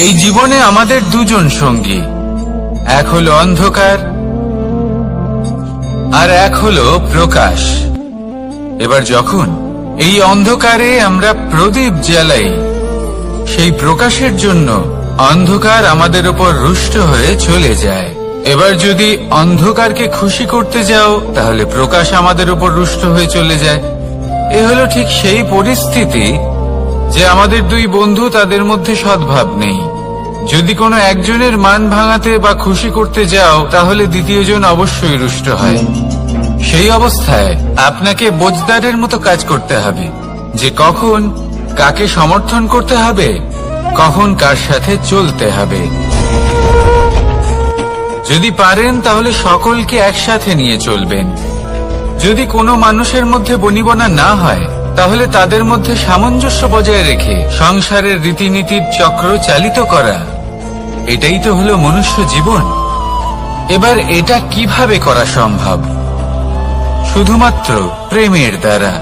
এই জীবনে আমাদের দুজন সঙ্গী, এক হলো অন্ধকার আর এক হলো প্রকাশ। এবার যখন এই অন্ধকারে আমরা প্রদীপ জ্বালাই, সেই প্রকাশের জন্য অন্ধকার আমাদের উপর রুষ্ট হয়ে চলে যায়। এবার যদি অন্ধকারকে খুশি করতে যাও, তাহলে প্রকাশ আমাদের উপর রুষ্ট হয়ে চলে যায়। এ হলো ঠিক সেই পরিস্থিতি যে আমাদের দুই বন্ধু, তাদের মধ্যে সদ্ভাব নেই। যদি কোনো একজনের মান ভাঙাতে বা খুশি করতে যাও, তাহলে দ্বিতীয়জন অবশ্যই রুষ্ট হয়। সেই অবস্থায় আপনাকে বোঝদারের মতো কাজ করতে হবে, যে কখন কাকে সমর্থন করতে হবে, কখন কার সাথে চলতে হবে। যদি পারেন তাহলে সকলকে একসাথে নিয়ে চলবেন। যদি কোনো মানুষের মধ্যে বনিবনা না হয়, তাহলে তাদের মধ্যে সামঞ্জস্য বজায় রেখে সংসারের রীতিনীতির চক্র চালিত করা, এটাই তো হলো মনুষ্য জীবন। এবার এটা কিভাবে করা সম্ভব? শুধুমাত্র প্রেমের দ্বারা।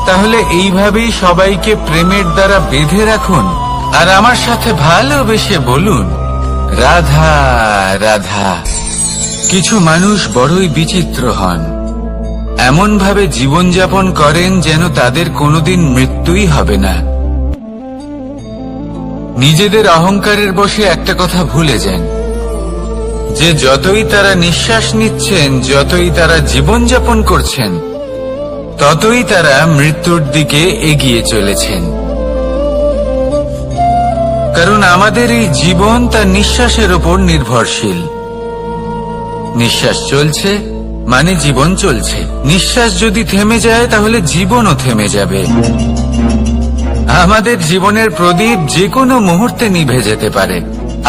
তাহলে এইভাবেই সবাইকে প্রেমের দ্বারা বেঁধে রাখুন, আর আমার সাথে ভালোবেসে বলুন, রাধা রাধা। কিছু মানুষ বড়ই বিচিত্র হন, এমন ভাবে জীবনযাপন করেন যেন তাদের কোনোদিন মৃত্যুই হবে না। নিজেদের অহংকারের বশে একটা কথা ভুলে যান, যে যতই তারা নিঃশ্বাস নিচ্ছেন, যতই তারা জীবনযাপন করছেন, ততই তারা মৃত্যুর দিকে এগিয়ে চলেছেন। কারণ আমাদের এই জীবন তার নিঃশ্বাসের উপর নির্ভরশীল। নিঃশ্বাস চলছে মানে জীবন চলছে। নিঃশ্বাস যদি থেমে যায়, তাহলে জীবনও থেমে যাবে। আমাদের জীবনের প্রদীপ যে কোনো মুহূর্তে নিভে যেতে পারে,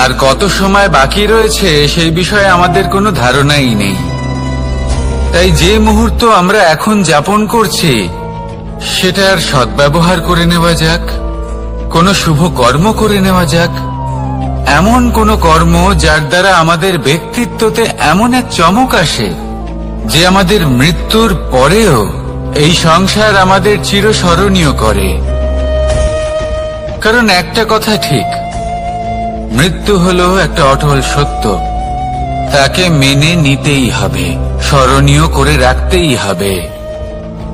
আর কত সময় বাকি রয়েছে সেই বিষয়ে আমাদের কোনো ধারণাই নেই। তাই যে মুহূর্ত আমরা এখন যাপন করছি, সেটার সদ্ব্যবহার করে নেওয়া যাক। কোনো শুভ কর্ম করে নেওয়া যাক, এমন কোনো কর্ম যার দ্বারা আমাদের ব্যক্তিত্বতে এমন এক চমক আসে যে আমাদের মৃত্যুর পরেও এই সংসার আমাদের চিরস্মরণীয় করে। কারণ একটা কথা ঠিক, মৃত্যু হলো একটা অটল সত্য, তাকে মেনে নিতেই হবে, স্মরণীয় করে রাখতেই হবে।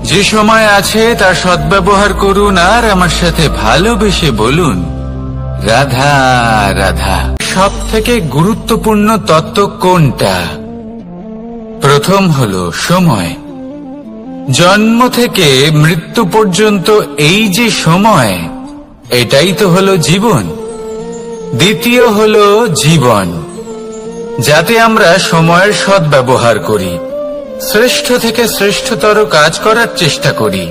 যে সময় আছে তার সদ্ব্যবহার করুন, আর আমার সাথে ভালোবেসে বলুন, রাধা রাধা। সব থেকে গুরুত্বপূর্ণ তত্ত্ব কোনটা? প্রথম হলো সময়। জন্ম থেকে মৃত্যু পর্যন্ত এই যে সময়, এটাই তো হলো জীবন। দ্বিতীয় হলো জীবন, যাতে আমরা সময়ের সদ্ব্যবহার করি, শ্রেষ্ঠ থেকে শ্রেষ্ঠতর কাজ করার চেষ্টা করি।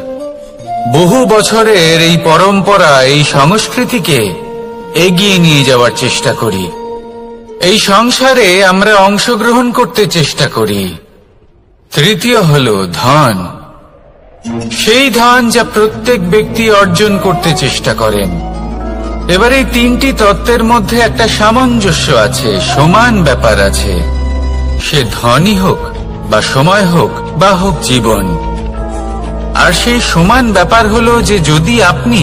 বহু বছরের এই পরম্পরা, এই সংস্কৃতিকে এগিয়ে নিয়ে যাওয়ার চেষ্টা করি। এই সংসারে আমরা অংশগ্রহণ করতে চেষ্টা করি। তৃতীয় হলো ধন, সেই ধন যা প্রত্যেক ব্যক্তি অর্জন করতে চেষ্টা করেন। এবার এই তিনটি তত্ত্বের মধ্যে একটা সামঞ্জস্য আছে, সমান ব্যাপার আছে। সে ধনই হোক বা সময় হোক বা হোক জীবন। আর সেই সমান ব্যাপার হলো যে যদি আপনি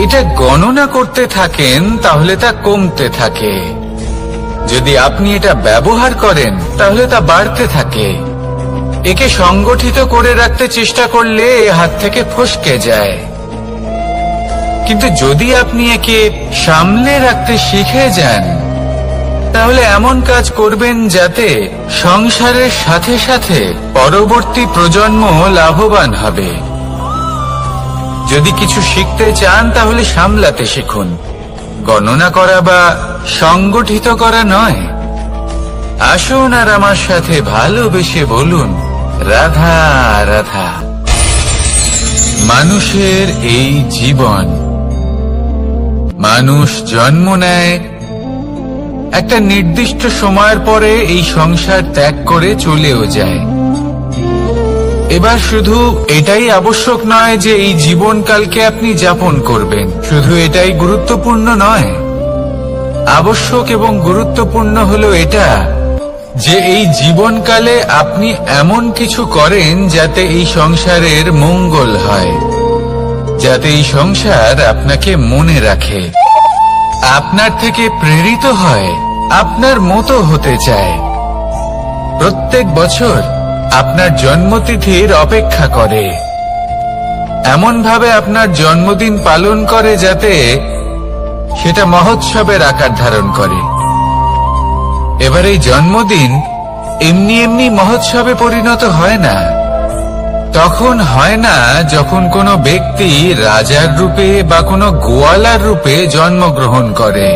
এটা গণনা করতে থাকেন, তাহলে তা কমতে থাকে। যদি আপনি এটা ব্যবহার করেন, তাহলে তা বাড়তে থাকে। একে সংগঠিত করে রাখতে চেষ্টা করলে এ হাত থেকে ফসকে যায়। কিন্তু যদি আপনি একে সামলে রাখতে শিখে যান, তাহলে এমন কাজ করবেন যাতে সংসারের সাথে সাথে পরবর্তী প্রজন্ম লাভবান হবে। যদি কিছু শিখতে চান, তাহলে সামলাতে শিখুন, গণনা করা বা সংগঠিত করা নয়। আসুন আর আমার সাথে ভালোবেসে বলুন, রাধা রাধা। মানুষের এই জীবন, মানুষ জন্ম নেয়, একটা নির্দিষ্ট সময়ের পরে এই সংসার ত্যাগ করে চলেও যায়। এবার শুধু এটাই আবশ্যক নয় যে এই জীবনকালকে আপনি যাপন করবেন, শুধু এটাই গুরুত্বপূর্ণ নয়। আবশ্যক এবং গুরুত্বপূর্ণ হলো এটা যে এই জীবনকালে আপনি এমন কিছু করেন যাতে এই সংসারের মঙ্গল হয়, যাতে এই সংসার আপনাকে মনে রাখে। আপনার থেকে প্রেরিত হয়, আপনার মতো হতে চায়, প্রত্যেক বছর আপনার জন্মতিথির অপেক্ষা করে, এমন ভাবে আপনার জন্মদিন পালন করে যাতে সেটা মহোৎসবের আকার ধারণ করে। এবার এই জন্মদিন এমনি এমনি মহোৎসবে পরিণত হয় না। তখন হয় না যখন কোনো ব্যক্তি রাজার রূপে বা কোনো গোয়ালার রূপে জন্মগ্রহণ করে।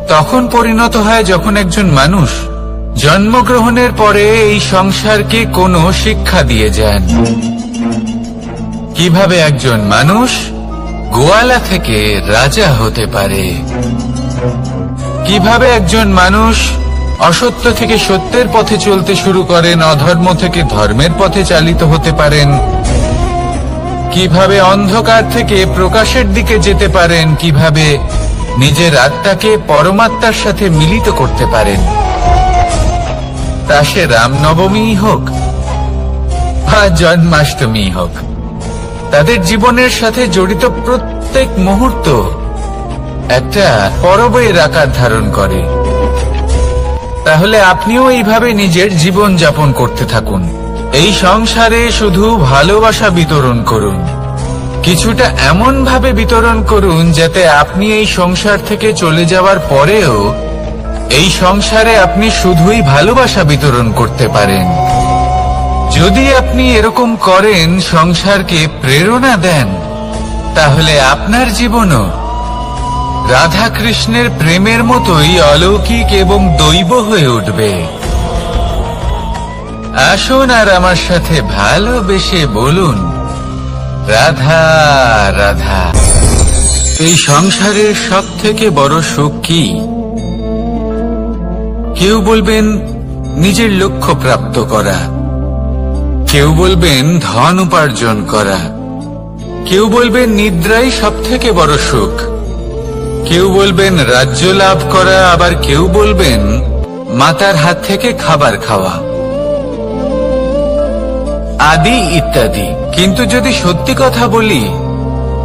তখন পরিণত হয় যখন একজন মানুষ জন্মগ্রহণের পরে এই সংসারকে কোনো শিক্ষা দিয়ে যান। কিভাবে একজন মানুষ গোয়ালা থেকে রাজা হতে পারে, কিভাবে একজন মানুষ অসত্য থেকে সত্যের পথে চলতে শুরু করেন, অধর্ম থেকে ধর্মের পথে চালিত হতে পারেন, কিভাবে অন্ধকার থেকে প্রকাশের দিকে যেতে পারেন, কিভাবে নিজের আত্মাকে পরমাত্মার সাথে মিলিত করতে পারেন। তা সে রামনবমী হোক বা জন্মাষ্টমী হোক, তাদের জীবনের সাথে জড়িত প্রত্যেক মুহূর্ত একটা পরবের আকার ধারণ করে। তাহলে আপনিও এইভাবে নিজের জীবন যাপন করতে থাকুন। এই সংসারে শুধু ভালোবাসা বিতরণ করুন, কিছুটা এমন ভাবে বিতরণ করুন যাতে আপনি এই সংসার থেকে চলে যাওয়ার পরেও এই সংসারে আপনি শুধুই ভালোবাসা বিতরণ করতে পারেন। যদি আপনি এরকম করেন, সংসারকে প্রেরণা দেন, তাহলে আপনার জীবনও রাধা কৃষ্ণের প্রেমের মতোই অলৌকিক এবং দৈব হয়ে উঠবে। আসুন আর আমার সাথে ভালোবেসে বলুন, রাধা রাধা। এই সংসারের সব থেকে বড় সুখ কি? কেউ বলবেন নিজের লক্ষ্য প্রাপ্ত করা, কেউ বলবেন ধন উপার্জন করা, কেউ বলবেন নিদ্রাই সব থেকে বড় সুখ, কেউ বলবেন রাজ্য লাভ করা, আবার কেউ বলবেন মাতার হাত থেকে খাবার খাওয়া, আদি ইত্যাদি। কিন্তু যদি সত্যি কথা বলি,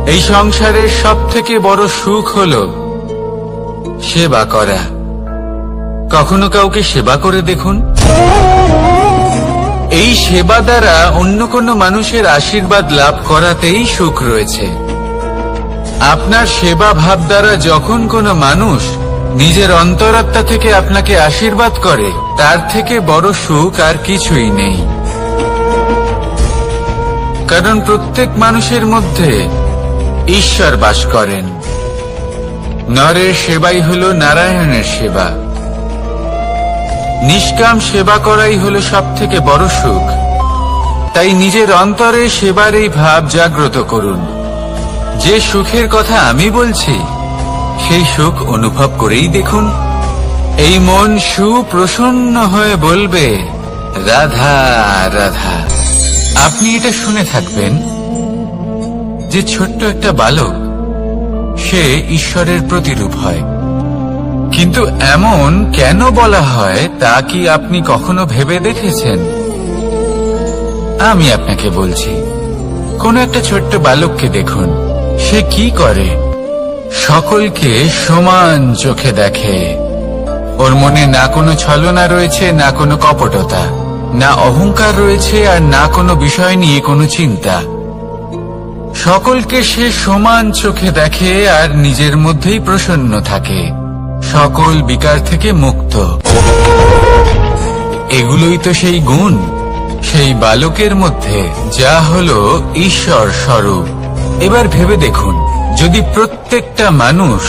এই সংসারের সব থেকে বড় সুখ হল সেবা করা। কখনো কাউকে সেবা করে দেখুন। এই সেবা দ্বারা অন্য কোনো মানুষের আশীর্বাদ লাভ করাতেই সুখ রয়েছে। আপনার সেবা ভাব দ্বারা যখন কোনো মানুষ নিজের অন্তরাত্মা থেকে আপনাকে আশীর্বাদ করে, তার থেকে বড় সুখ আর কিছুই নেই। কারণ প্রত্যেক মানুষের মধ্যে ঈশ্বর বাস করেন। নরের সেবাই হল নারায়ণের সেবা। নিষ্কাম সেবা করাই হল সব থেকে বড় সুখ। তাই নিজের অন্তরে সেবার এই ভাব জাগ্রত করুন। যে সুখের কথা আমি বলছি, সেই সুখ অনুভব করেই দেখুন। এই মন সুপ্রসন্ন হয়ে বলবে, রাধা রাধা। আপনি এটা শুনে থাকবেন যে ছোট্ট একটা বালক, সে ঈশ্বরের প্রতিরূপ হয়। কিন্তু এমন কেন বলা হয় তা কি আপনি কখনো ভেবে দেখেছেন? আমি আপনাকে বলছি, কোন একটা ছোট্ট বালককে দেখুন, সে কি করে? সকলকে সমান চোখে দেখে। ওর মনে না কোনো ছলনা রয়েছে, না কোনো কপটতা, না অহংকার রয়েছে, আর না কোনো বিষয় নিয়ে কোনো চিন্তা। সকলকে সে সমান চোখে দেখে আর নিজের মধ্যেই প্রসন্ন থাকে, সকল বিকার থেকে মুক্ত। এগুলোই তো সেই গুণ সেই বালকের মধ্যে, যা হলো ঈশ্বর স্বরূপ। এবার ভেবে দেখুন, যদি প্রত্যেকটা মানুষ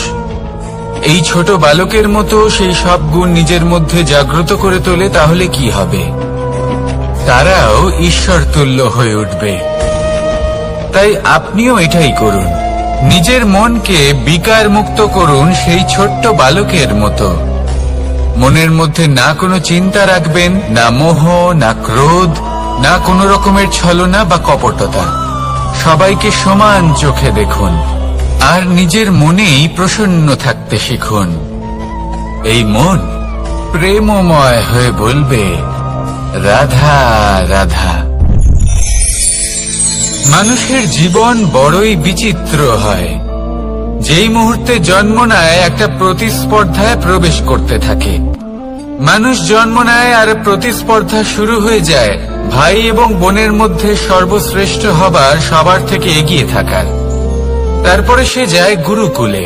এই ছোট বালকের মতো সেই সব গুণ নিজের মধ্যে জাগ্রত করে তোলে, তাহলে কি হবে? তারাও ঈশ্বর তুল্য হয়ে উঠবে। তাই আপনিও এটাই করুন, নিজের মনকে বিকার মুক্ত করুন সেই ছোট্ট বালকের মতো। মনের মধ্যে না কোনো চিন্তা রাখবেন, না মোহ, না ক্রোধ, না কোনো রকমের ছলনা বা কপটতা। সবাইকে সমান চোখে দেখুন আর নিজের মনেই প্রসন্ন থাকতে শিখুন। এই মন প্রেমময় হয়ে বলবে, রাধা রাধা। মানুষের জীবন বড়ই বিচিত্র হয়। যেই মুহূর্তে জন্ম নেয় একটা প্রতিস্পর্ধায় প্রবেশ করতে থাকে। মানুষ জন্ম নেয় আর প্রতিস্পর্ধা শুরু হয়ে যায় ভাই এবং বোনের মধ্যে সর্বশ্রেষ্ঠ হবার, সবার থেকে এগিয়ে থাকার। তারপরে সে যায় গুরুকুলে,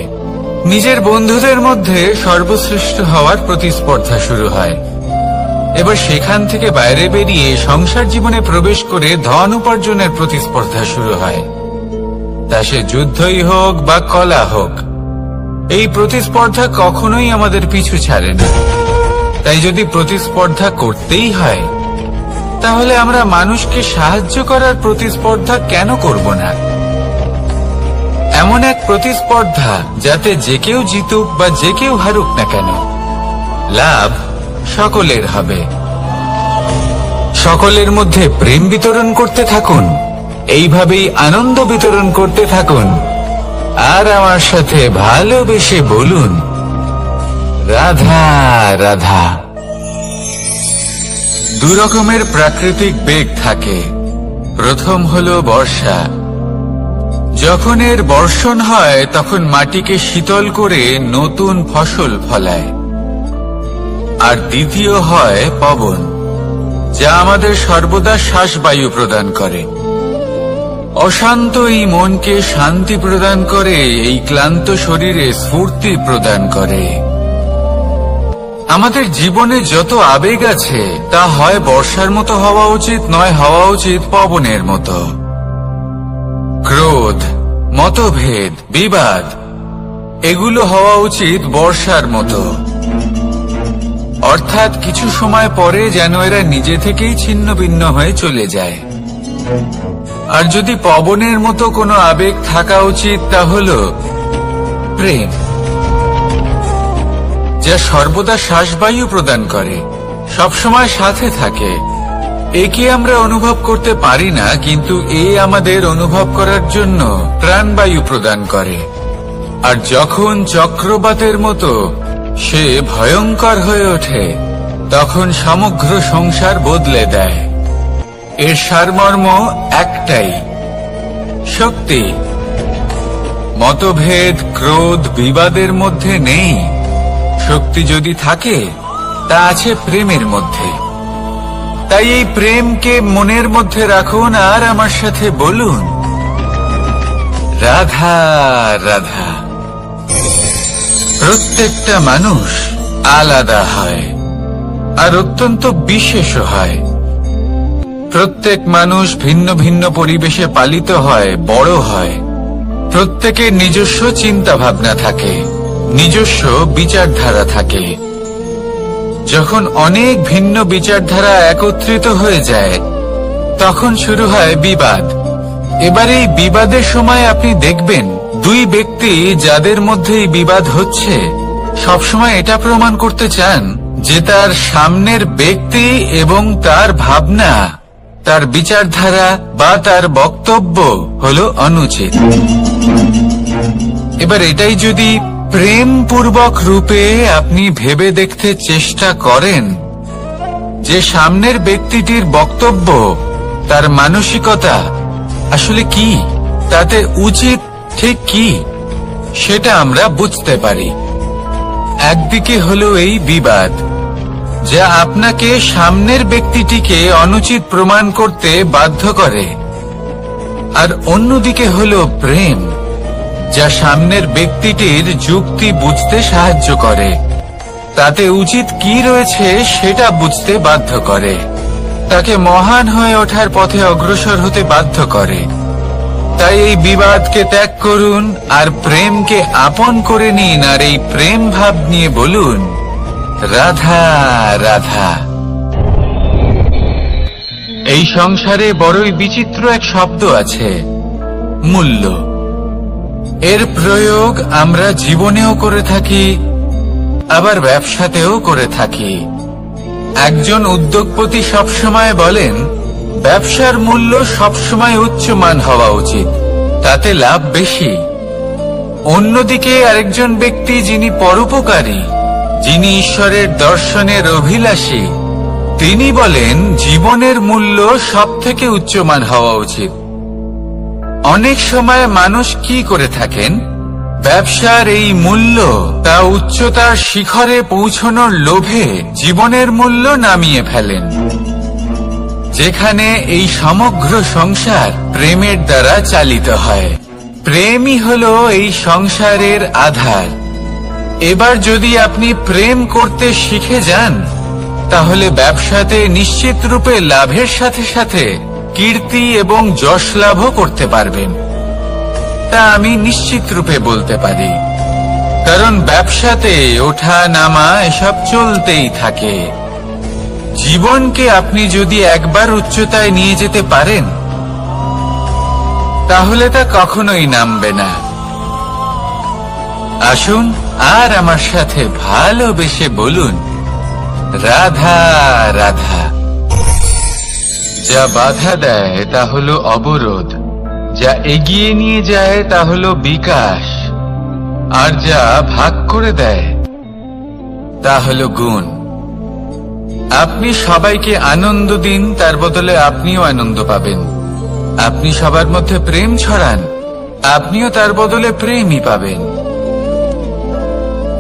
নিজের বন্ধুদের মধ্যে সর্বশ্রেষ্ঠ হওয়ার প্রতিস্পর্ধা শুরু হয়। এবার সেখান থেকে বাইরে বেরিয়ে সংসার জীবনে প্রবেশ করে ধন উপার্জনের প্রতিস্পর্ধা শুরু হয়। তা সে যুদ্ধই হোক বা কলা হোক, এই প্রতিস্পর্ধা কখনোই আমাদের পিছু ছাড়ে না। তাই যদি প্রতিস্পর্ধা করতেই হয়, তাহলে আমরা মানুষকে সাহায্য করার প্রতিস্পর্ধা কেন করব না? এমন এক প্রতিস্পর্ধা যাতে যে কেউ জিতুক বা যে কেউ হারুক না কেন, লাভ সকলের হবে। সকলের মধ্যে প্রেম বিতরণ করতে থাকুন, এইভাবেই আনন্দ বিতরণ করতে থাকুন, আর আমার সাথে ভালোবেসে বলুন, রাধা রাধা। দু রকমের প্রাকৃতিক বেগ থাকে। প্রথম হলো বর্ষা। যখন এর বর্ষণ হয় তখন মাটিকে শীতল করে নতুন ফসল ফলায়। আর দ্বিতীয় হয় পবন, যা আমাদের সর্বদা শ্বাসবায়ু প্রদান করে। অশান্ত এই মনকে শান্তি প্রদান করে, এই ক্লান্ত শরীরে স্ফূর্তি প্রদান করে। আমাদের জীবনে যত আবেগ আছে তা হয় বর্ষার মতো হওয়া উচিত, নয় হওয়া উচিত পবনের মতো। ক্রোধ, মতভেদ, বিবাদ, এগুলো হওয়া উচিত বর্ষার মতো। অর্থাৎ কিছু সময় পরে যেন এরা নিজে থেকেই ছিন্ন ভিন্ন হয়ে চলে যায়। আর যদি পবনের মতো কোনো আবেগ থাকা উচিত, তা হল প্রেম, যা সর্বদা শ্বাসবায়ু প্রদান করে, সবসময় সাথে থাকে। একে আমরা অনুভব করতে পারি না, কিন্তু এ আমাদের অনুভব করার জন্য প্রাণবায়ু প্রদান করে। আর যখন চক্রবাতের মতো সে ভয়ঙ্কর হয়ে ওঠে, তখন সমগ্র সংসার বদলে দেয়। এর সারমর্ম একটাই, শক্তি। মতভেদ, ক্রোধ, বিবাদের মধ্যে নেই। শক্তি যদি থাকে, তা আছে প্রেমের মধ্যে। তাই এই প্রেমকে মনের মধ্যে রাখুন আর আমার সাথে বলুন, রাধা রাধা। প্রত্যেকটা মানুষ আলাদা হয় আর অত্যন্ত বিশেষ হয়। প্রত্যেক মানুষ ভিন্ন ভিন্ন পরিবেশে পালিত হয়, বড় হয়। প্রত্যেকের নিজস্ব চিন্তা ভাবনা থাকে, নিজস্ব বিচারধারা থাকে। যখন অনেক ভিন্ন বিচারধারা একত্রিত হয়ে যায়, তখন শুরু হয় বিবাদ। এবার এই বিবাদের সময় আপনি দেখবেন, দুই ব্যক্তি যাদের মধ্যে এই বিবাদ হচ্ছে, সবসময় এটা প্রমাণ করতে চান যে তার সামনের ব্যক্তি এবং তার ভাবনা, তার বিচারধারা বা তার বক্তব্য হলো অনুচিত। এবার এটাই যদি প্রেমপূর্বক রূপে আপনি ভেবে দেখতে চেষ্টা করেন যে সামনের ব্যক্তিটির বক্তব্য, তার মানসিকতা আসলে কি, তাতে উচিত ঠিক কি, সেটা আমরা বুঝতে পারি। একদিকে হলো এই বিবাদ, যা আপনাকে সামনের ব্যক্তিটিকে অনুচিত প্রমাণ করতে বাধ্য করে। আর অন্যদিকে হলো প্রেম, যা সামনের ব্যক্তিটির যুক্তি বুঝতে সাহায্য করে, তাতে উচিত কি রয়েছে সেটা বুঝতে বাধ্য করে, তাকে মহান হয়ে ওঠার পথে অগ্রসর হতে বাধ্য করে। তাই এই বিবাদকে ত্যাগ করুন আর প্রেমকে আপন করে নিন, আর এই প্রেম ভাব নিয়ে বলুন, রাধা রাধা। এই সংসারে বড়ই বিচিত্র এক শব্দ আছে, মূল্য। এর প্রয়োগ আমরা জীবনেও করে থাকি, আবার ব্যবসাতেও করে থাকি। একজন উদ্যোগপতি সবসময় বলেন, ব্যবসার মূল্য সবসময় উচ্চমান হওয়া উচিত, তাতে লাভ বেশি। অন্যদিকে আরেকজন ব্যক্তি যিনি পরোপকারী, যিনি ঈশ্বরের দর্শনের অভিলাষী, তিনি বলেন জীবনের মূল্য সবথেকে উচ্চমান হওয়া উচিত। অনেক সময় মানুষ কি করে থাকেন, ব্যবসার এই মূল্য তা উচ্চতার শিখরে পৌঁছানোর লোভে জীবনের মূল্য নামিয়ে ফেলেন, যেখানে এই সমগ্র সংসার প্রেমের দ্বারা চালিত হয়। প্রেমই হলো এই সংসারের আধার। এবার যদি আপনি প্রেম করতে শিখে যান, তাহলে ব্যবসাতে নিশ্চিত রূপে লাভের সাথে সাথে কীর্তি এবং যশ লাভও করতে পারবেন। তা আমি নিশ্চিত রূপে বলতে পারি, কারণ ব্যবসাতে ওঠা নামা এসব চলতেই থাকে। জীবনকে আপনি যদি একবার উচ্চতায় নিয়ে যেতে পারেন, তাহলে তা কখনোই নামবে না। আসুন আর আমার সাথে ভালোবেসে বলুন, রাধা রাধা। যা বাধা দেয় তা হলো অবরোধ, যা এগিয়ে নিয়ে যায় তা হলো বিকাশ, আর যা ভাগ করে দেয় তা হলো গুণ। আপনি সবাইকে আনন্দ দিন, তার বদলে আপনিও আনন্দ পাবেন। আপনি সবার মধ্যে প্রেম ছড়ান, আপনিও তার বদলে প্রেমই পাবেন।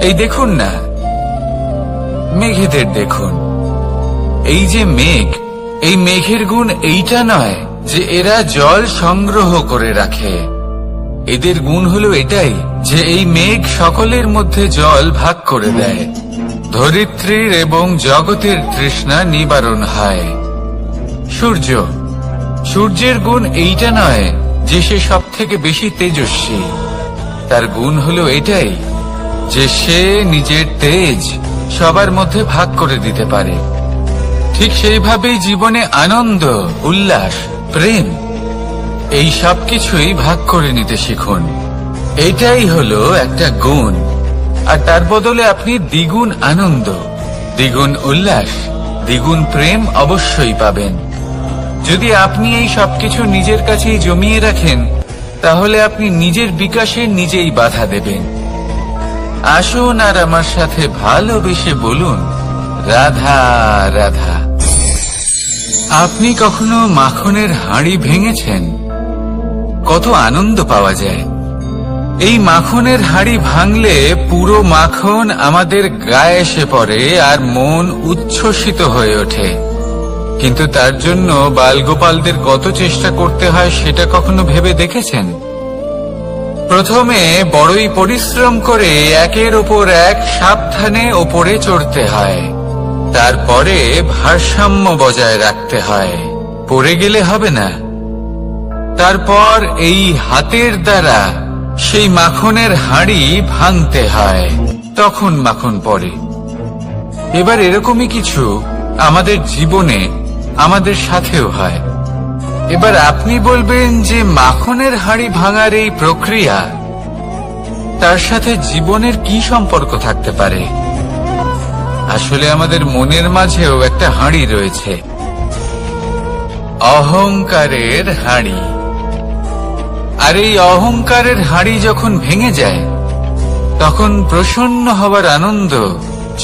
এই দেখুন না, মেঘেদের দেখুন। এই যে মেঘ, এই মেঘের গুণ এইটা নয় যে এরা জল সংগ্রহ করে রাখে। এদের গুণ হলো এটাই যে এই মেঘ সকলের মধ্যে জল ভাগ করে দেয়। ধরিত্রীর এবং জগতের তৃষ্ণা নিবারণ হয়। সূর্য, সূর্যের গুণ এইটা নয় যে সে সব থেকে বেশি তেজস্বী। তার গুণ হলো এটাই যে সে নিজের তেজ সবার মধ্যে ভাগ করে দিতে পারে। ঠিক সেইভাবেই জীবনে আনন্দ, উল্লাস, প্রেম এই সব কিছুই ভাগ করে নিতে শিখুন। এটাই হলো একটা গুণ, আর তার বদলে আপনি দ্বিগুণ আনন্দ, দ্বিগুণ উল্লাস, দ্বিগুণ প্রেম অবশ্যই পাবেন। যদি আপনি এই সবকিছু নিজের কাছেই জমিয়ে রাখেন, তাহলে আপনি নিজের বিকাশে নিজেই বাধা দেবেন। আসুন আর আমার সাথে ভালোবেসে বলুন, রাধা রাধা। আপনি কখনো মাখনের হাঁড়ি ভেঙেছেন? কত আনন্দ পাওয়া যায়। এই মাখনের হাঁড়ি ভাঙলে পুরো মাখন আমাদের গায়ে এসে পড়ে আর মন উচ্ছ্বসিত হয়ে ওঠে। কিন্তু তার জন্য বালগোপালদের কত চেষ্টা করতে হয় সেটা কখনো ভেবে দেখেছেন? প্রথমে বড়ই পরিশ্রম করে একের ওপর এক সাবধানে ওপরে চড়তে হয়, তারপরে ভারসাম্য বজায় রাখতে হয়, পড়ে গেলে হবে না। তারপর এই হাতের দ্বারা সেই মাখনের হাঁড়ি ভাঙতে হয়, তখন মাখন পড়ে। এবার এরকমই কিছু আমাদের জীবনে আমাদের সাথেও হয়। এবার আপনি বলবেন যে মাখনের হাঁড়ি ভাঙার এই প্রক্রিয়া, তার সাথে জীবনের কি সম্পর্ক থাকতে পারে? আসলে আমাদের মনের মাঝেও একটা হাঁড়ি রয়েছে, অহংকারের হাঁড়ি। আর এই অহংকারের হাঁড়ি যখন ভেঙে যায়, তখন প্রসন্ন হবার আনন্দ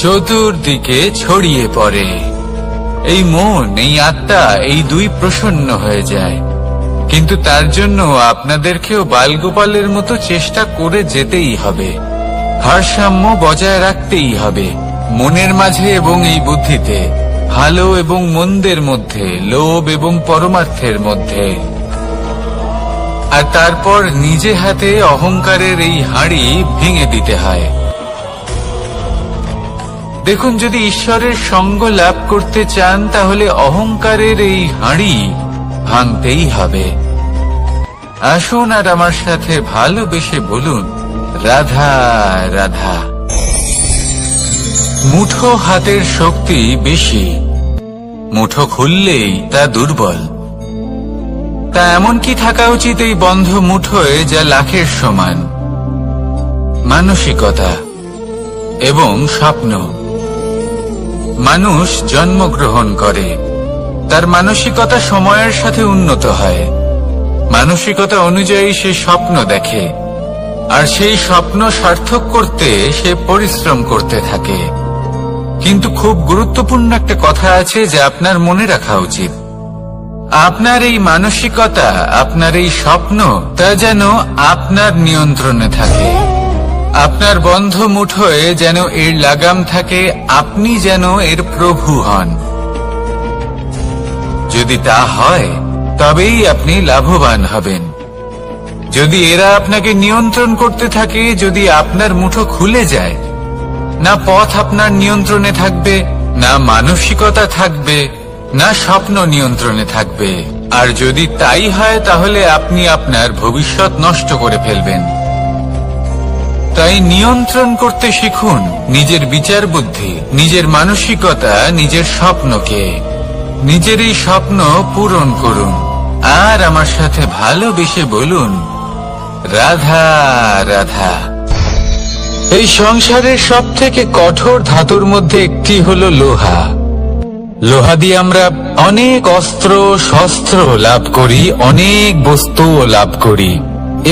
চতুর্দিকে ছড়িয়ে পড়ে। এই মন, এই আত্মা, এই দুই প্রসন্ন হয়ে যায়। কিন্তু তার জন্য আপনাদেরকেও বালগোপালের মতো চেষ্টা করে যেতেই হবে, ভারসাম্য বজায় রাখতেই হবে মনের মাঝে এবং এই বুদ্ধিতে, ভালো এবং মন্দের মধ্যে, লোভ এবং পরমার্থের মধ্যে। আর তারপর নিজে হাতে অহংকারের এই হাঁড়ি ভেঙে দিতে হয়। দেখুন, যদি ঈশ্বরের সঙ্গ লাভ করতে চান, তাহলে অহংকারের এই হাঁড়ি ভাঙতেই হবে। আসুন আর আমার সাথে ভালোবেসে বলুন, রাধা রাধা। মুঠো হাতের শক্তি বেশি, মুঠো খুললেই তা দুর্বল। তা এমন কি থাকা উচিত এই বন্ধ মুঠোয় যা লাখের সমান? মানসিকতা এবং স্বপ্ন। মানুষ জন্মগ্রহণ করে, তার মানসিকতা সময়ের সাথে উন্নত হয়। মানসিকতা অনুযায়ী সে স্বপ্ন দেখে, আর সেই স্বপ্ন সার্থক করতে সে পরিশ্রম করতে থাকে। কিন্তু খুব গুরুত্বপূর্ণ একটা কথা আছে যা আপনার মনে রাখা উচিত। আপনার এই মানসিকতা, আপনার এই স্বপ্ন, তা যেন আপনার নিয়ন্ত্রণে থাকে। আপনার বন্ধ মুঠোয় যেন এর লাগাম থাকে, আপনি যেন এর প্রভু হন। যদি তা হয় তবেই আপনি লাভবান হবেন। যদি এরা আপনাকে নিয়ন্ত্রণ করতে থাকে, যদি আপনার মুঠো খুলে যায়, না পথ আপনার নিয়ন্ত্রণে থাকবে, না মানসিকতা থাকবে, না স্বপ্ন নিয়ন্ত্রণে থাকবে। আর যদি তাই হয় তাহলে আপনি আপনার ভবিষ্যৎ নষ্ট করে ফেলবেন। তাই নিয়ন্ত্রণ করতে শিখুন নিজের বিচার বুদ্ধি, নিজের মানসিকতা, নিজের স্বপ্নকে। নিজের এই স্বপ্ন পূরণ করুন আর আমার সাথে ভালোবেসে বলুন, রাধা রাধা। এই সংসারের সব থেকে কঠোর ধাতুর মধ্যে একটি হলো লোহা। লোহা দিয়ে আমরা অনেক অস্ত্র শস্ত্র লাভ করি, অনেক বস্তুও লাভ করি।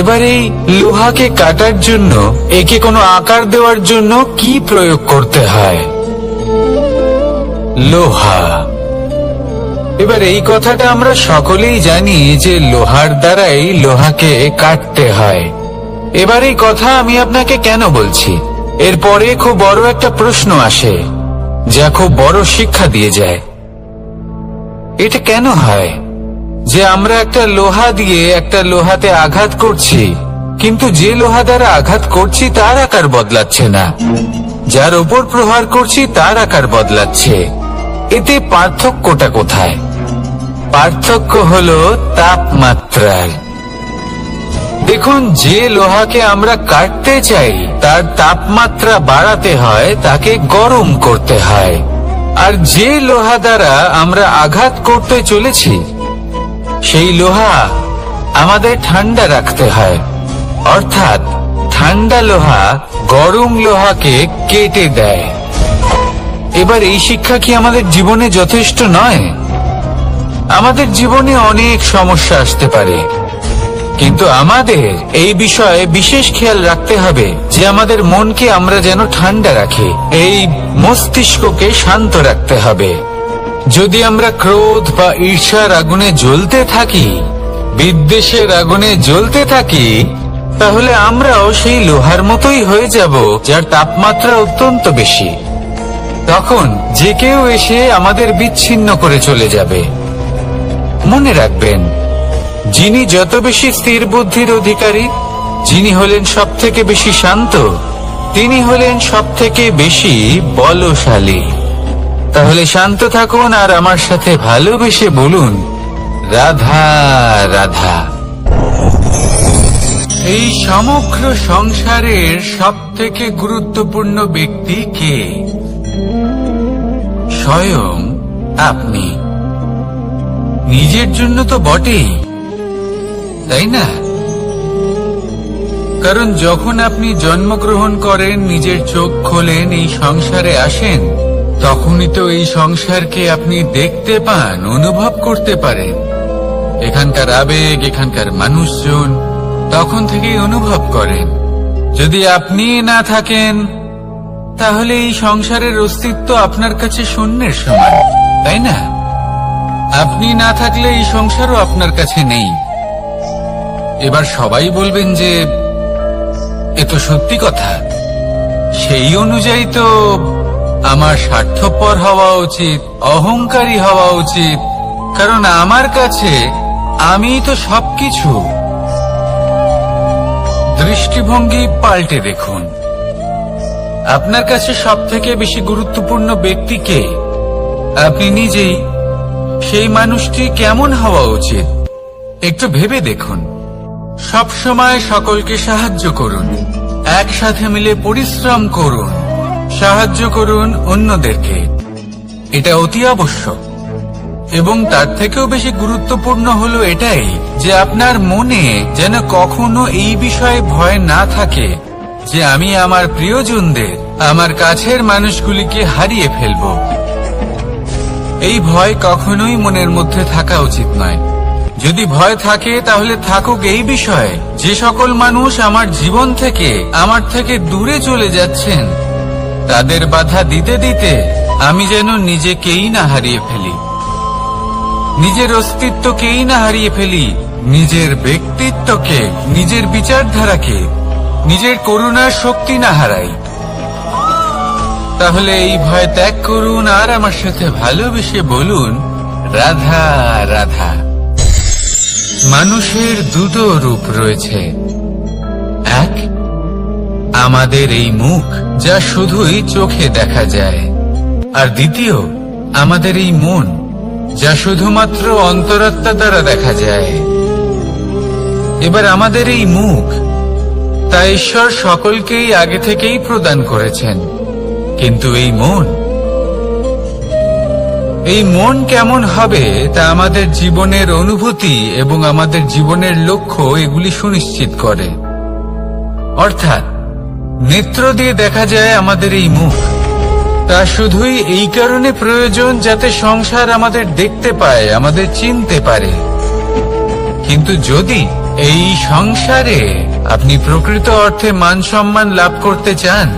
এবার এই লোহাকে কাটার জন্য, একে কোনো আকার দেওয়ার জন্য কি প্রয়োগ করতে হয়? লোহা। এবার এই কথাটা আমরা সকলেই জানি যে লোহার দ্বারাই লোহাকে কাটতে হয়। এবার এই কথা আমি আপনাকে কেন বলছি? এরপরে খুব বড় একটা প্রশ্ন আসে যা খুব বড় শিক্ষা দিয়ে যায়। এটা কেন হয় যে আমরা একটা লোহা দিয়ে একটা লোহাতে আঘাত করছি, কিন্তু যে লোহা দ্বারা আঘাত করছি তার আকার বদলাচ্ছে না, যার ওপর প্রহার করছি তার আকার বদলাচ্ছে? এতে পার্থক্যটা কোথায়? পার্থক্য হলো তাপমাত্রায়। দেখুন, যে লোহাকে আমরা কাটতে চাই তার তাপমাত্রা বাড়াতে হয়, তাকে গরম করতে হয়। আর যে লোহা দ্বারা আমরা আঘাত করতে চলেছি সেই লোহা আমাদের ঠান্ডা রাখতে হয়। অর্থাৎ ঠান্ডা লোহা গরম লোহাকে কেটে দেয়। এবার এই শিক্ষা কি আমাদের জীবনে যথেষ্ট নয়? আমাদের জীবনে অনেক সমস্যা আসতে পারে, কিন্তু আমাদের এই বিষয়ে বিশেষ খেয়াল রাখতে হবে যে আমাদের মনকে আমরা যেন ঠান্ডা রাখি, এই মস্তিষ্ককে শান্ত রাখতে হবে। যদি আমরা ক্রোধ বা ঈর্ষার আগুনে জ্বলতে থাকি, বিদ্বেষের আগুনে জ্বলতে থাকি, তাহলে আমরাও সেই লোহার মতোই হয়ে যাব যার তাপমাত্রা অত্যন্ত বেশি। তখন যে কেউ এসে আমাদের বিচ্ছিন্ন করে চলে যাবে। মনে রাখবেন, যিনি যত বেশি স্থির বুদ্ধির অধিকারী, যিনি হলেন সব থেকে বেশি শান্ত, তিনি হলেন সব থেকে বেশি বলশালী। তাহলে শান্ত থাকুন আর আমার সাথে ভালোবেসে বলুন, রাধা রাধা। এই সমগ্র সংসারের সব থেকে গুরুত্বপূর্ণ ব্যক্তি কে? স্বয়ং আপনি। নিজের জন্য তো বটেই, তাই না? কারণ যখন আপনি জন্মগ্রহণ করেন, নিজের চোখ খোলেন, এই সংসারে আসেন, তখনই তো এই সংসারকে আপনি দেখতে পান, অনুভব করতে পারেন। এখানকার আবেগ, এখানকার মানুষজন তখন থেকেই অনুভব করেন। যদি আপনি না থাকেন তাহলে এই সংসারের অস্তিত্ব আপনার কাছে শূন্যের সমান, তাই না? আপনি না থাকলে এই সংসারও আপনার কাছে নেই। এবার সবাই বলবেন যে এ তো সত্যি কথা, সেই অনুযায়ী তো আমার স্বার্থপর হওয়া উচিত, অহংকারী হওয়া উচিত, কারণ আমার কাছে আমি তো সবকিছু। দৃষ্টিভঙ্গি পাল্টে দেখুন, আপনার কাছে সব থেকে বেশি গুরুত্বপূর্ণ ব্যক্তি কে? আপনি নিজেই। সেই মানুষটি কেমন হওয়া উচিত একটু ভেবে দেখুন। সব সময় সকলকে সাহায্য করুন, একসাথে মিলে পরিশ্রম করুন, সাহায্য করুন অন্যদেরকে। এটা অতি আবশ্যক। এবং তার থেকেও বেশি গুরুত্বপূর্ণ হলো এটাই যে আপনার মনে যেন কখনো এই বিষয়ে ভয় না থাকে যে আমি আমার প্রিয়জনদের, আমার কাছের মানুষগুলিকে হারিয়ে ফেলব। এই ভয় কখনোই মনের মধ্যে থাকা উচিত নয়। যদি ভয় থাকে তাহলে থাকুক এই বিষয়ে যে সকল মানুষ আমার জীবন থেকে, আমার থেকে দূরে চলে যাচ্ছেন, তাদের বাধা দিতে দিতে আমি যেন নিজেকেই না হারিয়ে ফেলি, নিজের অস্তিত্বকেই না হারিয়ে ফেলি, নিজের ব্যক্তিত্বকে, নিজের বিচারধারাকে। নিজের করুণার শক্তি না হারাই। তাহলে এই ভয় ত্যাগ করুন আর আমার সাথে ভালোবেসে বলুন, রাধা রাধা। মানুষের দুটো রূপ রয়েছে, এক আমাদের এই মুখ যা শুধুই চোখে দেখা যায়, আর দ্বিতীয় আমাদের এই মন যা শুধুমাত্র অন্তরাত্মা দ্বারা দেখা যায়। এবার আমাদের এই মুখ তা ঈশ্বর সকলকেই আগে থেকেই প্রদান করেছেন, কিন্তু এই মন কেমন হবে তা আমাদের জীবনের অনুভূতি এবং আমাদের জীবনের লক্ষ্য এগুলি সুনিশ্চিত করে। অর্থাৎ নেত্র দিয়ে দেখা যায় আমাদের এই মুখ, তা শুধুই এই কারণে প্রয়োজন যাতে সংসার আমাদের দেখতে পায়, আমাদের চিনতে পারে। কিন্তু যদি এই সংসারে আপনি প্রকৃত অর্থে মান সম্মান লাভ করতে চান,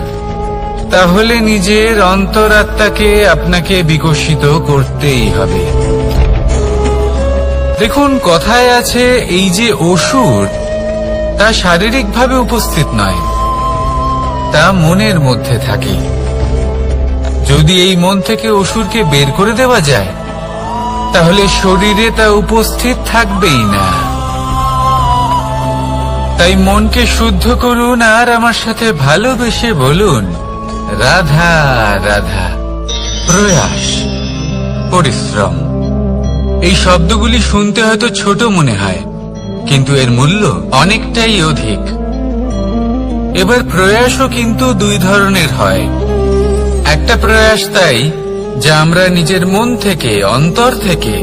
তাহলে নিজের অন্তরাত্মাকে আপনাকে বিকশিত করতেই হবে। দেখুন, কথায় আছে এই যে অসুর, তা শারীরিকভাবে উপস্থিত নয়, তা মনের মধ্যে থাকে। যদি এই মন থেকে অসুরকে বের করে দেওয়া যায়, তাহলে শরীরে তা উপস্থিত থাকবেই না। তাই মনকে শুদ্ধ করুন আর আমার সাথে ভালোবেসে বলুন, রাধা রাধা। প্রয়াস, পরিশ্রম, এই শব্দগুলি শুনতে হয়তো ছোট মনে হয়, কিন্তু এর মূল্য অনেকটাই অধিক। এবার প্রয়াসও কিন্তু দুই ধরনের হয়। একটা প্রয়াস তাই যা আমরা নিজের মন থেকে, অন্তর থেকে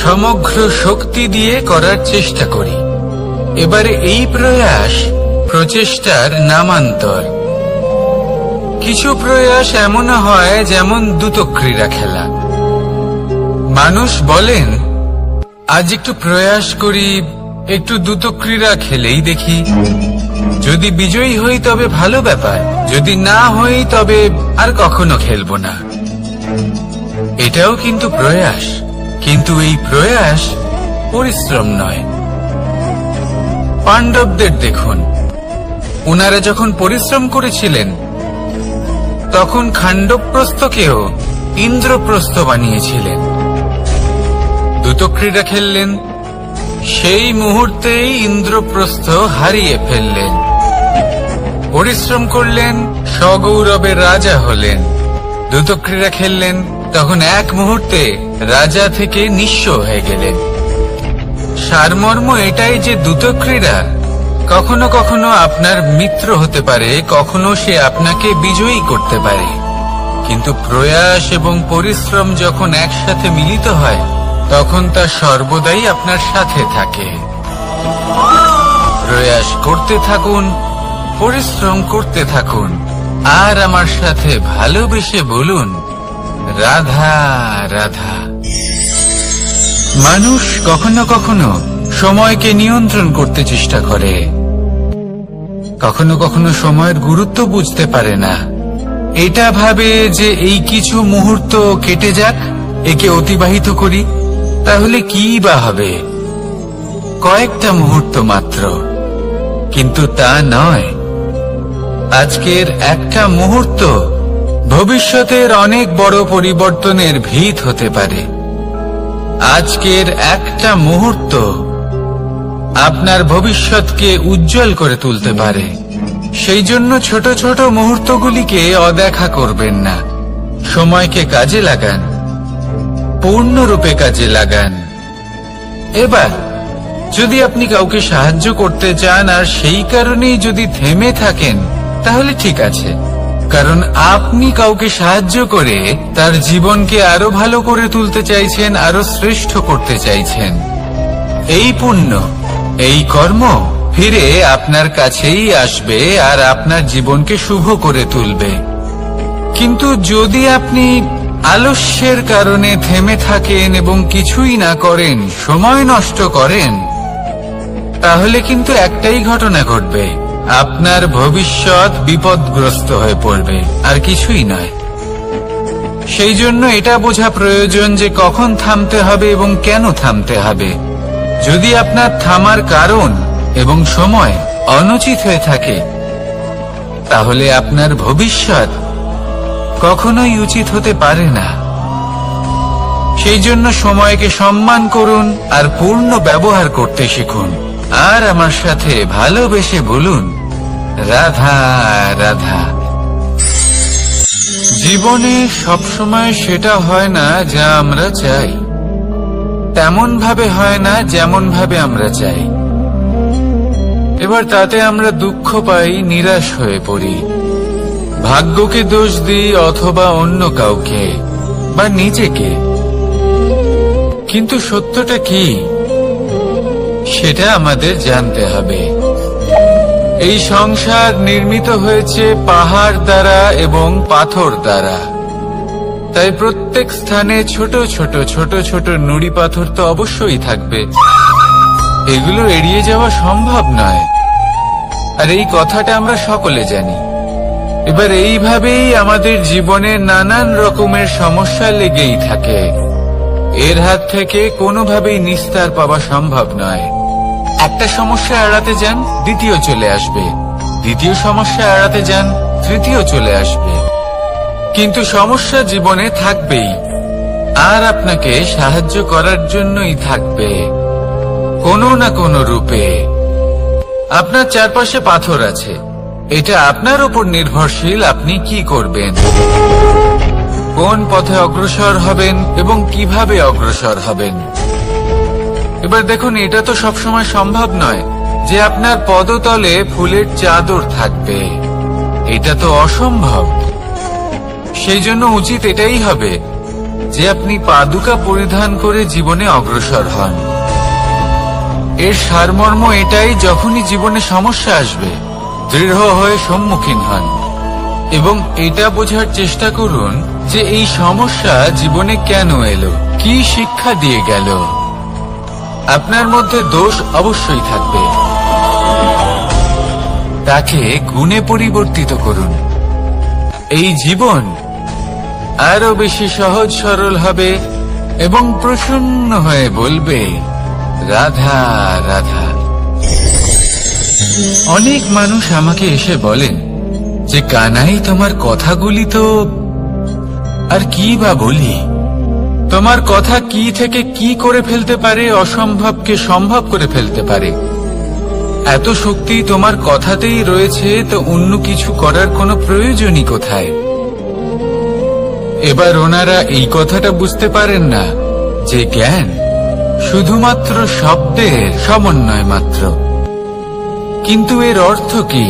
সমগ্র শক্তি দিয়ে করার চেষ্টা করি। এবারে এই প্রয়াস প্রচেষ্টার নামান্তর। কিছু প্রয়াস এমনও হয় যেমন দ্রুতক্রীড়া খেলা। মানুষ বলেন, আজ একটু প্রয়াস করি, একটু দ্রুতক্রীড়া খেলেই দেখি, যদি বিজয়ী হই তবে ভালো ব্যাপার, যদি না হই তবে আর কখনো খেলবো না। এটাও কিন্তু প্রয়াস, কিন্তু এই প্রয়াস পরিশ্রম নয়। পাণ্ডবদের দেখুন, ওনারা যখন পরিশ্রম করেছিলেন তখন খাণ্ডবপ্রস্থকেও ইন্দ্রপ্রস্থ বানিয়েছিলেন। দ্রুতক্রীড়া খেললেন, সেই মুহূর্তেই ইন্দ্রপ্রস্থ হারিয়ে ফেললেন। পরিশ্রম করলেন, সগৌরবে রাজা হলেন। দ্রুতক্রীড়া খেললেন, তখন এক মুহূর্তে রাজা থেকে নিঃস্ব হয়ে গেলেন। সারমর্ম এটাই যে দ্রুতক্রীড়া কখনো কখনো আপনার মিত্র হতে পারে, কখনো সে আপনাকে বিজয়ী করতে পারে, কিন্তু প্রয়াস এবং পরিশ্রম যখন একসাথে মিলিত হয় তখন তা সর্বদাই আপনার সাথে থাকে। প্রয়াস করতে থাকুন, পরিশ্রম করতে থাকুন, আর আমার সাথে ভালোবেসে বলুন, রাধা রাধা। মানুষ কখনো কখনো সময়কে নিয়ন্ত্রণ করতে চেষ্টা করে, কখনো কখনো সময়ের গুরুত্ব বুঝতে পারে না। এটা ভাবে যে এই কিছু মুহূর্ত কেটে যাক, একে অতিবাহিত করি, তাহলে কি বা হবে, কয়েকটা মুহূর্ত মাত্র। কিন্তু তা নয়। আজকের একটা মুহূর্ত ভবিষ্যতের অনেক বড় পরিবর্তনের ভিত হতে পারে। আজকের একটা মুহূর্ত আপনার ভবিষ্যৎকে উজ্জ্বল করে তুলতে পারে। সেই জন্য ছোট ছোট মুহূর্তগুলিকে অদেখা করবেন না। সময়কে কাজে লাগান, পূর্ণরূপে কাজে লাগান। এবার যদি আপনি কাউকে সাহায্য করতে চান আর সেই কারণেই যদি থেমে থাকেন, তাহলে ঠিক আছে, কারণ আপনি কাউকে সাহায্য করে তার জীবনকে আরো ভালো করে তুলতে চাইছেন, আরো শ্রেষ্ঠ করতে চাইছেন। এই পুণ্য, এই কর্ম ফিরে আপনার কাছেই আসবে আর আপনার জীবনকে শুভ করে তুলবে। কিন্তু যদি আপনি আলস্যের কারণে থেমে থাকেন এবং কিছুই না করেন, সময় নষ্ট করেন, তাহলে কিন্তু একটাই ঘটনা ঘটবে, আপনার ভবিষ্যৎ বিপদগ্রস্ত হয়ে পড়বে, আর কিছুই নয়। সেই জন্য এটা বোঝা প্রয়োজন যে কখন থামতে হবে এবং কেন থামতে হবে। যদি আপনার থামার কারণ এবং সময় অনুচিত হয়ে থাকে, তাহলে আপনার ভবিষ্যৎ কখনোই উচিত হতে পারে না। সেই জন্য সময়কে সম্মান করুন আর পূর্ণ ব্যবহার করতে শিখুন। আর আমার সাথে ভালোবেসে বলুন, রাধা রাধা। জীবনে সবসময় সেটা হয় না যা আমরা চাই, তেমন ভাবে হয় না যেমন ভাবে আমরা চাই। এবার তাতে আমরা দুঃখ পাই, নিরাশ হয়ে পড়ি, ভাগ্যকে দোষ দিই অথবা অন্য কাউকে বা নিজেকে। কিন্তু সত্যটা কি সেটা আমাদের জানতে হবে। এই সংসার নির্মিত হয়েছে পাহাড় দ্বারা এবং পাথর দ্বারা, তাই প্রত্যেক স্থানে ছোট ছোট ছোট ছোট নুড়ি পাথর তো অবশ্যই থাকবে। এগুলো এড়িয়ে যাওয়া সম্ভব নয়, আর এই কথাটা আমরা সকলে জানি। এবার এইভাবেই আমাদের জীবনে নানান রকমের সমস্যা লেগেই থাকে। এর হাত থেকে কোনোভাবেই নিস্তার পাওয়া সম্ভব নয়। একটা সমস্যা এড়াতে যান, দ্বিতীয় চলে আসবে, দ্বিতীয় সমস্যা এড়াতে যান, তৃতীয় চলে আসবে। কিন্তু সমস্যা জীবনে থাকবেই, আর আপনাকে সাহায্য করার জন্যই থাকবে কোনো না কোনো রূপে। আপনার চারপাশে পাথর আছে, এটা আপনার উপর নির্ভরশীল আপনি কি করবেন, কোন পথে অগ্রসর হবেন এবং কিভাবে অগ্রসর হবেন। এবার দেখুন, এটা তো সবসময় সম্ভব নয় যে আপনার পদতলে ফুলের চাদর থাকবে, এটা তো অসম্ভব। সেই জন্য উচিত এটাই হবে যে আপনি পাদুকা পরিধান করে জীবনে অগ্রসর হন। এর সারমর্ম এটাই, যখনই জীবনে সমস্যা আসবে দৃঢ় হয়ে সম্মুখীন হন এবং এটা বোঝার চেষ্টা করুন যে এই সমস্যা জীবনে কেন এলো, কি শিক্ষা দিয়ে গেল। আপনার মধ্যে দোষ অবশ্যই থাকবে, তাকে গুণে পরিবর্তিত করুন। এই জীবন আরো বেশি সহজ সরল হবে এবং প্রসন্ন হয়ে বলবে, রাধা রাধা। অনেক মানুষ আমাকে এসে বলেন যে, কানাই তোমার কথাগুলি তো আর কি বা বলি, তোমার কথা কি থেকে কি করে ফেলতে পারে, অসম্ভবকে সম্ভব করে ফেলতে পারে। এত শক্তি তোমার কথাতেই রয়েছে, তো অন্য কিছু করার কোনো প্রয়োজনই কোথায়? এবার ওনারা এই কথাটা বুঝতে পারেন না যে জ্ঞান শুধুমাত্র শব্দের সমন্বয় মাত্র, কিন্তু এর অর্থ কি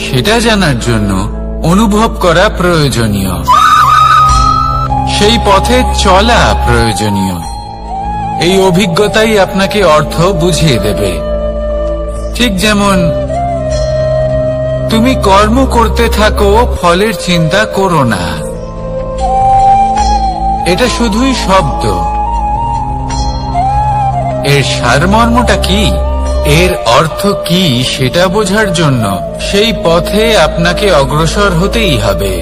সেটা জানার জন্য অনুভব করা প্রয়োজনীয়, সেই পথে চলা প্রয়োজনীয়। এই অভিজ্ঞতাই আপনাকে অর্থ বুঝিয়ে দেবে। ঠিক যেমন তুমি কর্ম করতে থাকো, ফলের চিন্তা করো না, এটা শুধুই শব্দ। এর সারমর্মটা কি, এর অর্থ কি সেটা বোঝার জন্য সেই পথে আপনাকে অগ্রসর হতেই হবে,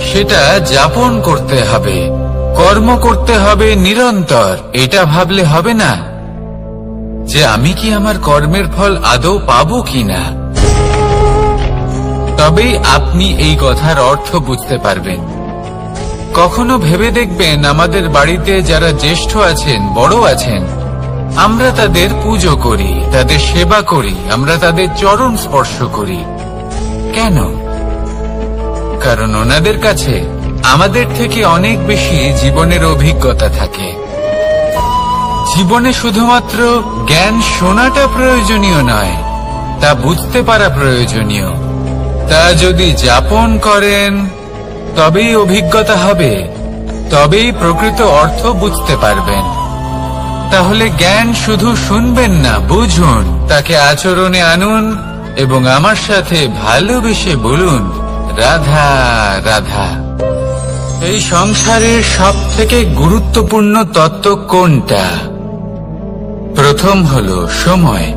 সেটা যাপন করতে হবে, কর্ম করতে হবে নিরন্তর। এটা ভাবলে হবে না যে আমি কি আমার কর্মের ফল আদৌ পাবো কিনা, তবেই আপনি এই কথার অর্থ বুঝতে পারবেন। কখনো ভেবে দেখবেন, আমাদের বাড়িতে যারা জ্যেষ্ঠ আছেন, বড় আছেন, আমরা তাদের পুজো করি, তাদের সেবা করি, আমরা তাদের চরণ স্পর্শ করি। কেন? কারণ ওনাদের কাছে আমাদের থেকে অনেক বেশি জীবনের অভিজ্ঞতা থাকে। জীবনে শুধুমাত্র জ্ঞান শোনাটা প্রয়োজনীয় নয়, তা বুঝতে পারা প্রয়োজনীয়। তা যদি যাপন করেন তবেই অভিজ্ঞতা হবে, তবেই প্রকৃত অর্থ বুঝতে পারবেন। তাহলে জ্ঞান শুধু শুনবেন না, বুঝুন, তাকে আচরণে আনুন এবং আমার সাথে ভালোবেসে বলুন, রাধা রাধা। এই সংসারের সব থেকে গুরুত্বপূর্ণ তত্ত্ব কোনটা? প্রথম হলো সময়।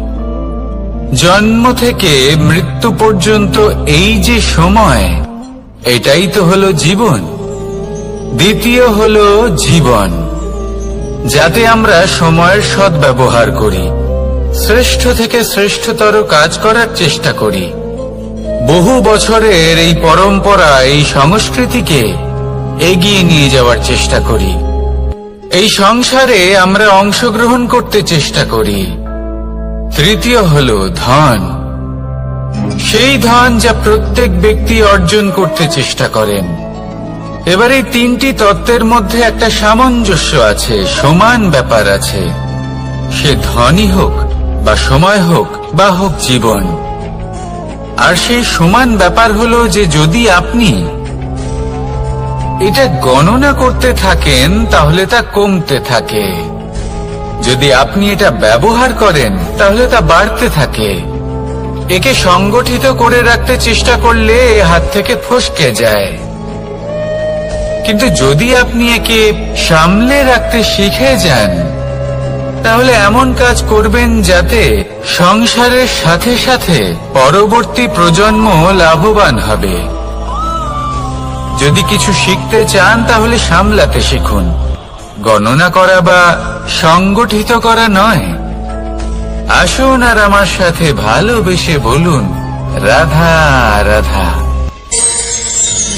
জন্ম থেকে মৃত্যু পর্যন্ত এই যে সময়, এটাই তো হলো জীবন। দ্বিতীয় হলো জীবন, যাতে আমরা সময়ের সদ্ব্যবহার করি, শ্রেষ্ঠ থেকে শ্রেষ্ঠতর কাজ করার চেষ্টা করি। বহু বছরের এই পরম্পরা, এই সংস্কৃতিকে এগিয়ে নিয়ে যাওয়ার চেষ্টা করি। এই সংসারে আমরা অংশগ্রহণ করতে চেষ্টা করি। তৃতীয় হলো ধন। সেই ধন যা প্রত্যেক ব্যক্তি অর্জন করতে চেষ্টা করেন। এবার এই তিনটি তত্ত্বের মধ্যে একটা সামঞ্জস্য আছে, সমান ব্যাপার আছে। সে ধনই হোক বা সময় হোক বা হোক জীবন। আর সেই সমান ব্যাপার হলো যে যদি আপনি এটা গণনা করতে থাকেন তাহলে তা কমতে থাকে, যদি আপনি এটা ব্যবহার করেন তাহলে তা বাড়তে থাকে। একে সংগঠিত করে রাখতে চেষ্টা করলে হাত থেকে ফসকে যায়, কিন্তু যদি আপনি একে সামলে রাখতে শিখে যান তাহলে এমন কাজ করবেন যাতে সংসারের সাথে সাথে পরবর্তী প্রজন্ম লাভবান হবে। যদি কিছু শিখতে চান তাহলে সামলাতে শিখুন, গণনা করা বা সংগঠিত করা নয়। আসুন আর আমার সাথে ভালোবেসে বলুন, রাধা রাধা।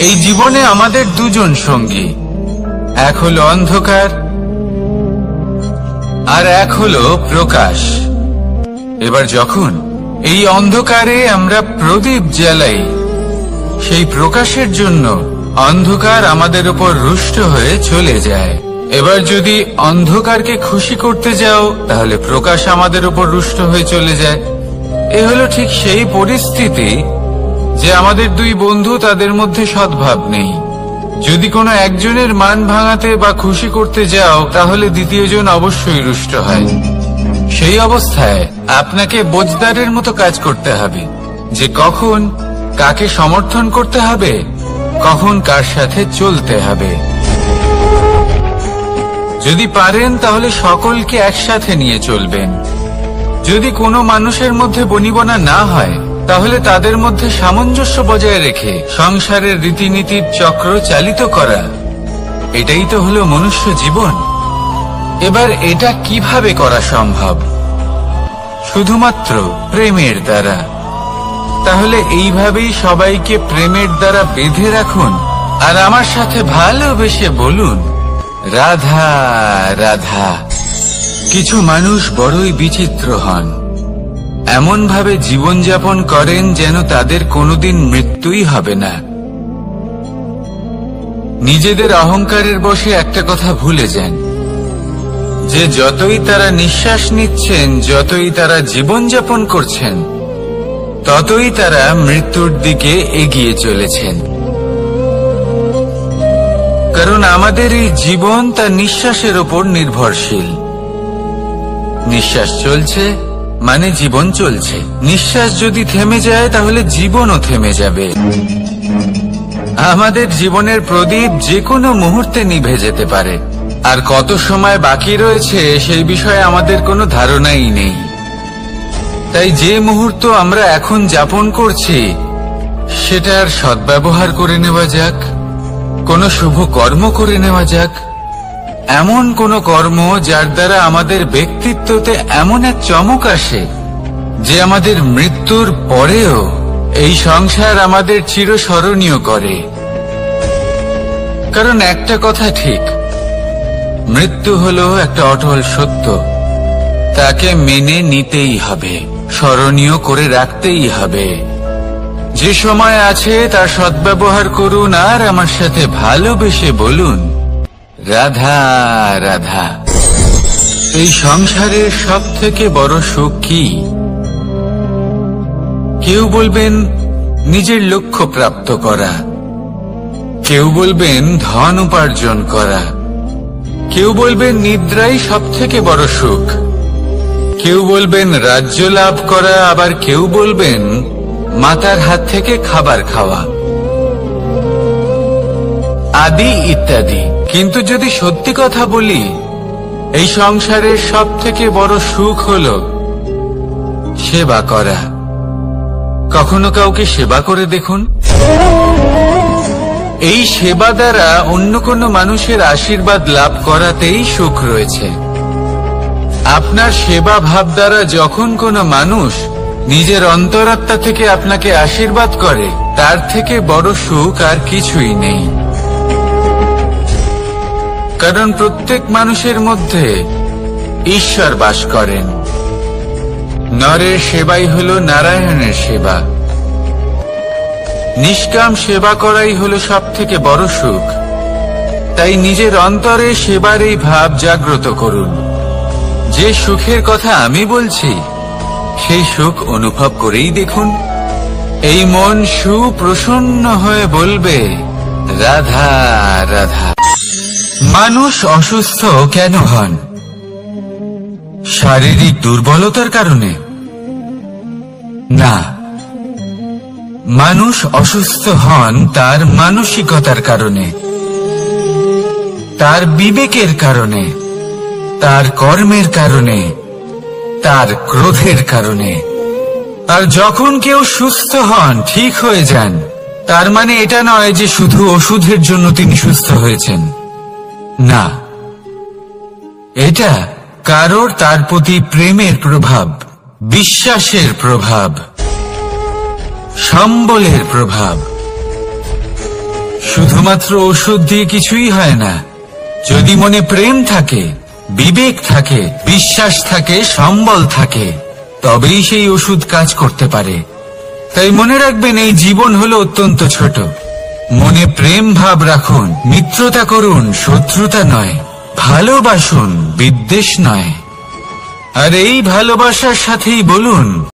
এই জীবনে আমাদের দুজন সঙ্গী, এক হলো অন্ধকার আর এক হলো প্রকাশ। এবার যখন এই অন্ধকারে আমরা প্রদীপ জ্বালাই, সেই প্রকাশের জন্য অন্ধকার আমাদের উপর রুষ্ট হয়ে চলে যায়। এবার যদি অন্ধকারকে খুশি করতে যাও তাহলে প্রকাশ আমাদের উপর রুষ্ট হয়ে চলে যায়। এ হলো ঠিক সেই পরিস্থিতি যে আমাদের দুই বন্ধু, তাদের মধ্যে সদ্ভাব নেই। যদি কোনো একজনের মান ভাঙাতে বা খুশি করতে যাও তাহলে দ্বিতীয়জন অবশ্যই রুষ্ট হয়। সেই অবস্থায় আপনাকে বোঝদারের মতো কাজ করতে হবে যে কখন কাকে সমর্থন করতে হবে, কখন কার সাথে চলতে হবে। যদি পারেন তাহলে সকলকে একসাথে নিয়ে চলবেন। যদি কোনো মানুষের মধ্যে বনিবনা না হয় তাহলে তাদের মধ্যে সামঞ্জস্য বজায় রেখে সংসারের রীতিনীতির চক্র চালিত করা, এটাই তো হলো মনুষ্য জীবন। এবার এটা কিভাবে করা সম্ভব? শুধুমাত্র প্রেমের দ্বারা। তাহলে এইভাবেই সবাইকে প্রেমের দ্বারা বেঁধে রাখুন আর আমার সাথে ভালোবেসে বলুন, রাধা রাধা। কিছু মানুষ বড়ই বিচিত্র হন, এমন ভাবে জীবনযাপন করেন যেন তাদের কোনোদিন মৃত্যুই হবে না। নিজেদের অহংকারের বশে একটা কথা ভুলে যান যে যতই তারা নিঃশ্বাস নিচ্ছেন, যতই তারা জীবনযাপন করছেন, ততই তারা মৃত্যুর দিকে এগিয়ে চলেছেন। কারণ আমাদের এই জীবন তার নিঃশ্বাসের উপর নির্ভরশীল। নিঃশ্বাস চলছে মানে জীবন চলছে। নিঃশ্বাস যদি থেমে যায় তাহলে জীবনও থেমে যাবে। আমাদের জীবনের প্রদীপ যে কোনো মুহূর্তে নিভে যেতে পারে, আর কত সময় বাকি রয়েছে সেই বিষয়ে আমাদের কোনো ধারণাই নেই। তাই যে মুহূর্ত আমরা এখন যাপন করছি সেটার সদ্ব্যবহার করে নেওয়া যাক, কোনো শুভ কর্ম করে নেওয়া যাক, এমন কোন কর্ম যার দ্বারা আমাদের ব্যক্তিত্বতে এমন এক চমক আসে যে আমাদের মৃত্যুর পরেও এই সংসার আমাদের চিরস্মরণীয় করে। কারণ একটা কথা ঠিক, মৃত্যু হলো একটা অটল সত্য, তাকে মেনে নিতেই হবে, স্মরণীয় করে রাখতেই হবে। যে সময় আছে তার সদ্ব্যবহার করুন আর আমার সাথে ভালোবেসে বলুন, রাধা রাধা। এই সংসারের সব থেকে বড় সুখ কি? কেউ বলবেন নিজের লক্ষ্য প্রাপ্ত করা, কেউ বলবেন ধন উপার্জন করা, কেউ বলবেন নিদ্রাই সব থেকে বড় সুখ, কেউ বলবেন রাজ্য লাভ করা, আবার কেউ বলবেন মাতার হাত থেকে খাবার খাওয়া, আদি ইত্যাদি। কিন্তু যদি সত্যি কথা বলি, এই সংসারের সব থেকে বড় সুখ হলো সেবা করা। কখনো কাউকে সেবা করে দেখুন। এই সেবা দ্বারা অন্য কোনো মানুষের আশীর্বাদ লাভ করাতেই সুখ রয়েছে। আপনার সেবা ভাব দ্বারা যখন কোনো মানুষ নিজের অন্তরাত্মা থেকে আপনাকে আশীর্বাদ করে, তার থেকে বড় সুখ আর কিছুই নেই। কারণ প্রত্যেক মানুষের মধ্যে ঈশ্বর বাস করেন। নরের সেবাই হলো নারায়ণের সেবা। নিষ্কাম সেবা করাই হলো সব থেকে বড় সুখ। তাই নিজের অন্তরে সেবার এই ভাব জাগ্রত করুন। যে সুখের কথা আমি বলছি, সেই সুখ অনুভব করেই দেখুন। এই মন সুপ্রসন্ন হয়ে বলবে, রাধা রাধা। মানুষ অসুস্থ কেন হন? শারীরিক দুর্বলতার কারণে? না, মানুষ অসুস্থ হন তার মানসিকতার কারণে, তার বিবেকের কারণে, তার কর্মের কারণে, তার ক্রোধের কারণে। আর যখন কেউ সুস্থ হন, ঠিক হয়ে যান, তার মানে এটা নয় যে শুধু ওষুধের জন্য তিনি সুস্থ হয়েছেন। না, এটা কারোর তার প্রতি প্রেমের প্রভাব, বিশ্বাসের প্রভাব, সম্বলের প্রভাব। শুধুমাত্র ওষুধ দিয়ে কিছুই হয় না। যদি মনে প্রেম থাকে, বিবেক থাকে, বিশ্বাস থাকে, সম্বল থাকে, তবেই সেই ওষুধ কাজ করতে পারে। তাই মনে রাখবেন, এই জীবন হলো অত্যন্ত ছোট। মনে প্রেম ভাব রাখুন, মিত্রতা করুন, শত্রুতা নয়। ভালোবাসুন, বিদ্বেষ নয়। আর এই ভালোবাসার সাথেই বলুন,